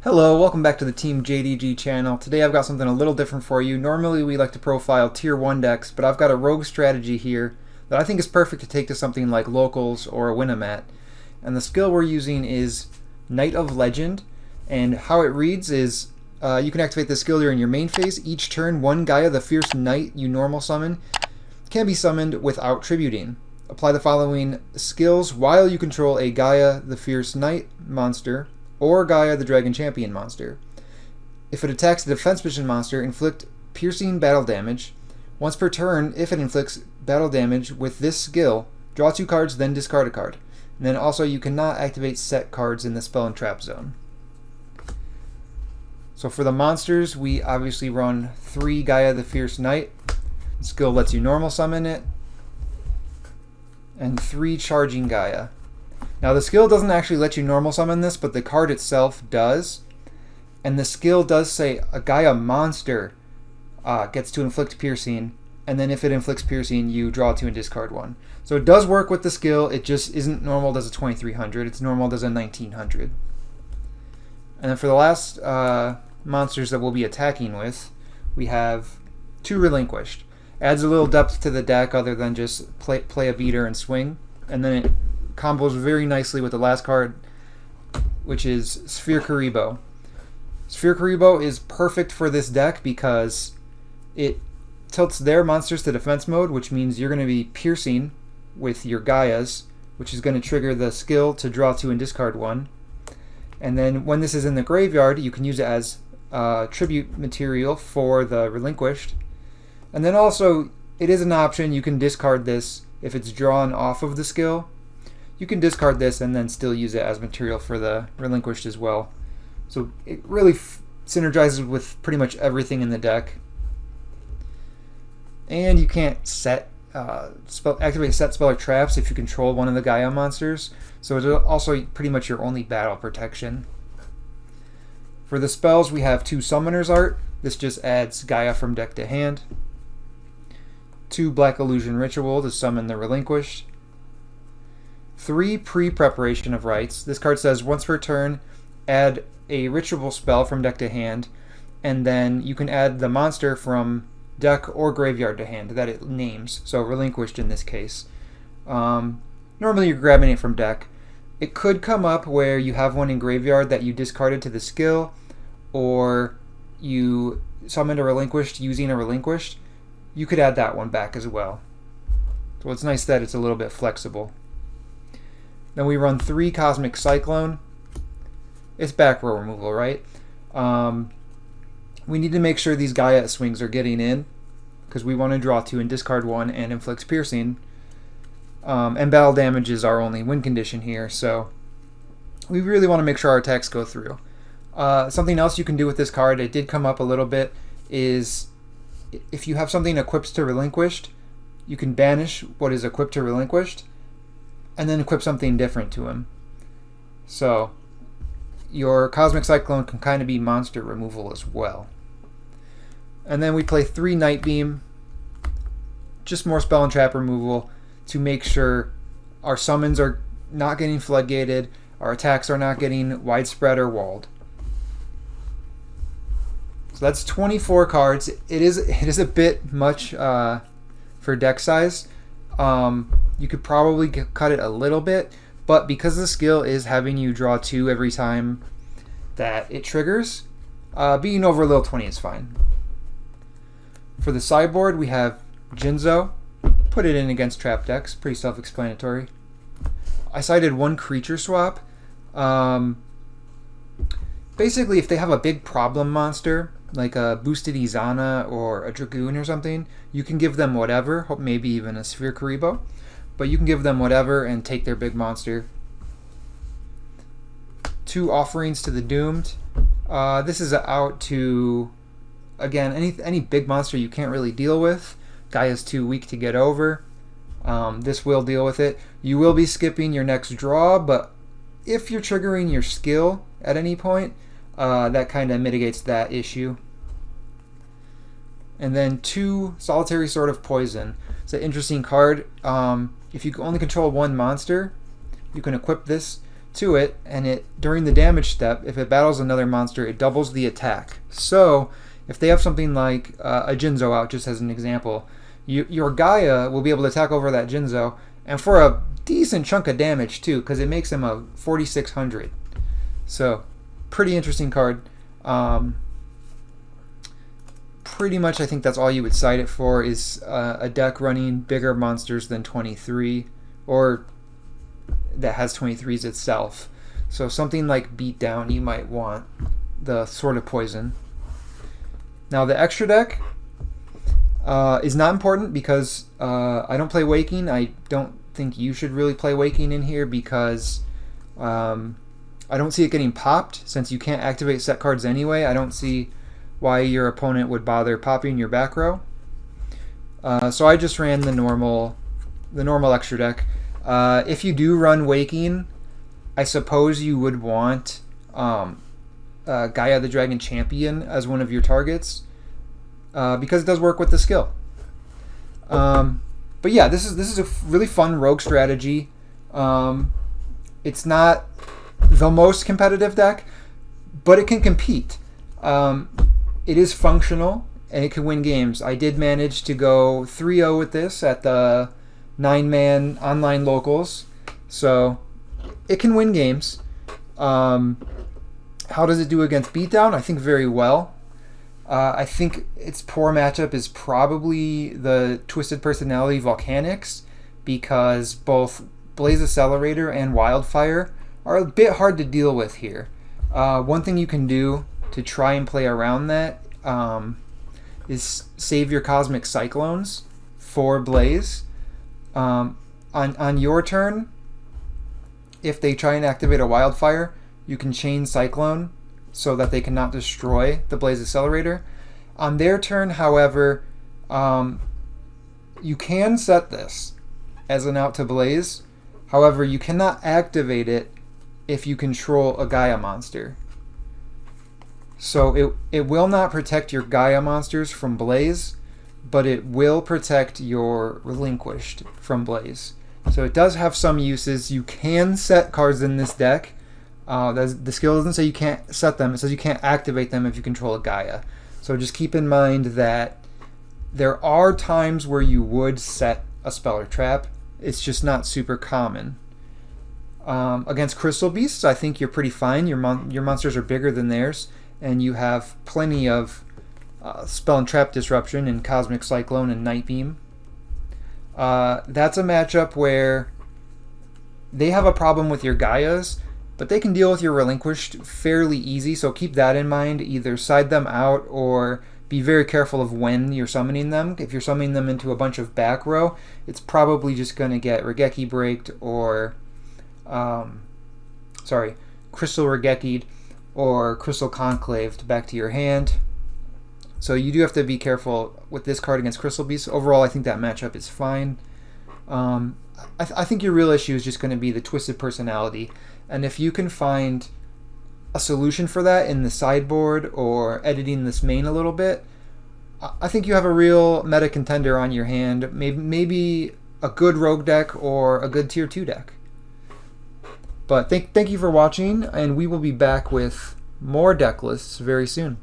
Hello, welcome back to the Team JDG channel. Today I've got something a little different for you. Normally we like to profile tier 1 decks, but I've got a rogue strategy here that I think is perfect to take to something like locals or a Winamat. And the skill we're using is Knight of Legend, and how it reads is you can activate this skill during your main phase. Each turn, one Gaia the Fierce Knight you normal summon can be summoned without tributing. Apply the following skills while you control a Gaia the Fierce Knight monster or Gaia the Dragon Champion monster. If it attacks a defense mission monster, inflict piercing battle damage. Once per turn, if it inflicts battle damage with this skill, draw 2 cards, then discard a card. And then also you cannot activate set cards in the spell and trap zone. So for the monsters, we obviously run 3 Gaia the Fierce Knight. The skill lets you normal summon it. And 3 Charging Gaia. Now the skill doesn't actually let you normal summon this, but the card itself does. And the skill does say a Gaia monster gets to inflict piercing, and then if it inflicts piercing, you draw 2 and discard 1. So it does work with the skill, it just isn't normal as a 2300, it's normal as a 1900. And then for the last monsters that we'll be attacking with, we have 2 Relinquished. Adds a little depth to the deck other than just play a beater and swing. And then it combos very nicely with the last card, which is Sphere Kuriboh. Sphere Kuriboh is perfect for this deck because it tilts their monsters to defense mode, which means you're going to be piercing with your Gaias, which is going to trigger the skill to draw 2 and discard 1. And then when this is in the graveyard, you can use it as tribute material for the Relinquished. And then also, it is an option, you can discard this if it's drawn off of the skill. You can discard this and then still use it as material for the Relinquished as well. So it really synergizes with pretty much everything in the deck. And you can't activate set spell or traps if you control one of the Gaia monsters. So it's also pretty much your only battle protection. For the spells, we have 2 Summoner's Art. This just adds Gaia from deck to hand. 2 Black Illusion Ritual to summon the Relinquished. 3 Pre-Preparation of Rites. This card says once per turn, add a ritual spell from deck to hand, and then you can add the monster from deck or graveyard to hand that it names, so Relinquished in this case. Normally you're grabbing it from deck. It could come up where you have one in graveyard that you discarded to the skill, or you summoned a Relinquished using a Relinquished. You could add that one back as well. So it's nice that it's a little bit flexible. Then we run 3 Cosmic Cyclone. It's back row removal, right? We need to make sure these Gaia swings are getting in, because we want to draw 2 and discard 1 and inflicts piercing. And battle damage is our only win condition here, so we really want to make sure our attacks go through. Something else you can do with this card, it did come up a little bit, is if you have something equipped to Relinquished, you can banish what is equipped to Relinquished, and then equip something different to him. So your Cosmic Cyclone can kind of be monster removal as well. And then we play 3 Night Beam, just more spell and trap removal to make sure our summons are not getting floodgated, our attacks are not getting widespread or walled. So that's 24 cards. It is a bit much for deck size. You could probably cut it a little bit, but because the skill is having you draw 2 every time that it triggers, being over a little 20 is fine. For the sideboard, we have Yugioh. Put it in against trap decks, pretty self-explanatory. I cited 1 creature swap. Basically, if they have a big problem monster, like a boosted Izana or a Dragoon or something, you can give them whatever, maybe even a Sphere Kuriboh, but you can give them whatever and take their big monster. 2 Offerings to the Doomed. This is out to, again, any big monster you can't really deal with. Gaia's too weak to get over. This will deal with it. You will be skipping your next draw, but if you're triggering your skill at any point, that kind of mitigates that issue. And then 2 Solitary Sword of Poison. It's an interesting card. If you only control 1 monster, you can equip this to it, and it during the damage step, if it battles another monster, it doubles the attack. So if they have something like a Jinzo out, just as an example, your Gaia will be able to attack over that Jinzo, and for a decent chunk of damage too, because it makes him a 4600. So pretty interesting card. Pretty much I think that's all you would cite it for, is a deck running bigger monsters than 23, or that has 23s itself. So something like Beatdown, you might want the Sword of Poison. Now the extra deck is not important because I don't play Waking. I don't think you should really play Waking in here because I don't see it getting popped, since you can't activate set cards anyway. I don't see why your opponent would bother popping your back row. So I just ran the normal extra deck. If you do run Waking, I suppose you would want Gaia the Dragon Champion as one of your targets, because it does work with the skill. But yeah, this is a really fun rogue strategy. It's not the most competitive deck, but it can compete. It is functional, and it can win games. I did manage to go 3-0 with this at the 9-man online locals, so it can win games. How does it do against Beatdown? I think very well. I think its poor matchup is probably the Twisted Personality Volcanics, because both Blaze Accelerator and Wildfire are a bit hard to deal with here. One thing you can do to try and play around that is save your Cosmic Cyclones for Blaze. On your turn, if they try and activate a Wildfire, you can chain Cyclone so that they cannot destroy the Blaze Accelerator. On their turn, however, you can set this as an out to Blaze. However, you cannot activate it if you control a Gaia monster. So it will not protect your Gaia monsters from Blaze, but it will protect your Relinquished from Blaze. So it does have some uses. You can set cards in this deck. The skill doesn't say you can't set them. It says you can't activate them if you control a Gaia. So just keep in mind that there are times where you would set a spell or trap. It's just not super common. Against Crystal Beasts, I think you're pretty fine. Your monsters are bigger than theirs, and you have plenty of spell and trap disruption in Cosmic Cyclone and Night Beam. That's a matchup where they have a problem with your Gaias, but they can deal with your Relinquished fairly easy, so keep that in mind. Either side them out or be very careful of when you're summoning them. If you're summoning them into a bunch of back row, it's probably just going to get Regeki Braked or Crystal Regeki'd or Crystal Conclaved back to your hand. So you do have to be careful with this card against Crystal Beasts. Overall, I think that matchup is fine. I think your real issue is just going to be the Twisted Personality. And if you can find a solution for that in the sideboard or editing this main a little bit, I think you have a real meta contender on your hand. Maybe a good rogue deck or a good tier 2 deck. But thank you for watching, and we will be back with more deck lists very soon.